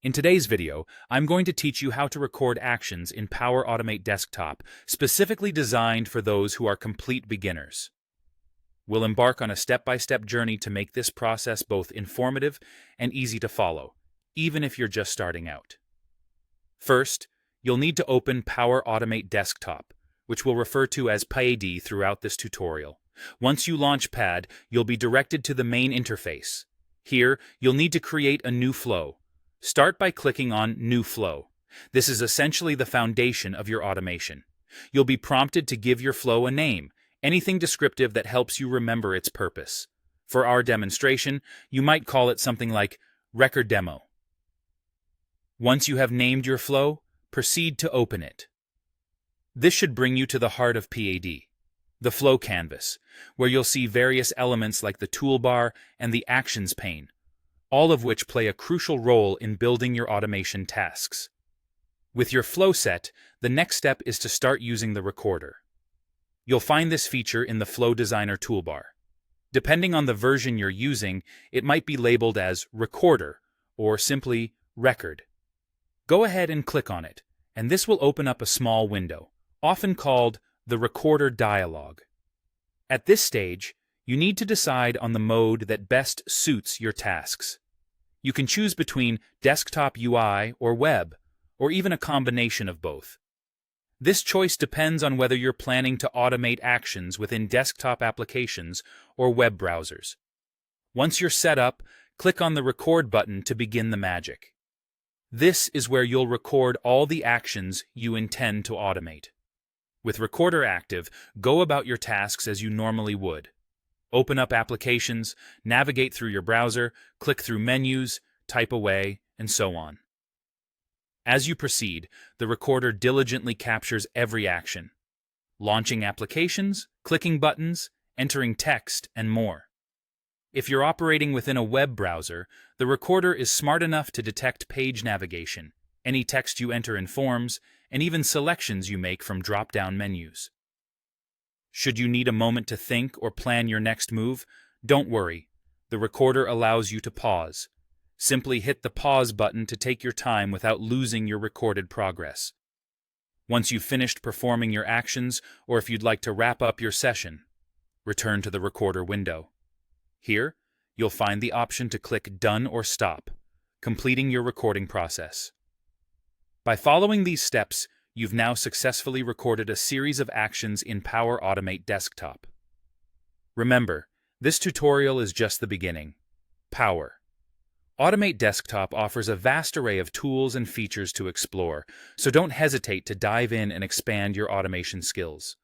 In today's video, I'm going to teach you how to record actions in Power Automate Desktop, specifically designed for those who are complete beginners. We'll embark on a step-by-step journey to make this process both informative and easy to follow, even if you're just starting out. First, you'll need to open Power Automate Desktop, which we'll refer to as PAD throughout this tutorial. Once you launch PAD, you'll be directed to the main interface. Here, you'll need to create a new flow. Start by clicking on New Flow. This is essentially the foundation of your automation. You'll be prompted to give your flow a name, anything descriptive that helps you remember its purpose. For our demonstration, you might call it something like Record Demo. Once you have named your flow, proceed to open it. This should bring you to the heart of PAD, the flow canvas, where you'll see various elements like the toolbar and the actions pane, all of which play a crucial role in building your automation tasks. With your flow set, the next step is to start using the recorder. You'll find this feature in the Flow Designer toolbar. Depending on the version you're using, it might be labeled as Recorder or simply Record. Go ahead and click on it, and this will open up a small window, often called the Recorder dialog. At this stage, you need to decide on the mode that best suits your tasks. You can choose between desktop UI or web, or even a combination of both. This choice depends on whether you're planning to automate actions within desktop applications or web browsers. Once you're set up, click on the Record button to begin the magic. This is where you'll record all the actions you intend to automate. With Recorder active, go about your tasks as you normally would. Open up applications, navigate through your browser, click through menus, type away, and so on. As you proceed, the recorder diligently captures every action, launching applications, clicking buttons, entering text, and more. If you're operating within a web browser, the recorder is smart enough to detect page navigation, any text you enter in forms, and even selections you make from drop-down menus. Should you need a moment to think or plan your next move, don't worry. The recorder allows you to pause. Simply hit the pause button to take your time without losing your recorded progress. Once you've finished performing your actions, or if you'd like to wrap up your session, return to the recorder window. Here, you'll find the option to click Done or Stop, completing your recording process. By following these steps, you've now successfully recorded a series of actions in Power Automate Desktop. Remember, this tutorial is just the beginning. Power Automate Desktop offers a vast array of tools and features to explore, so don't hesitate to dive in and expand your automation skills.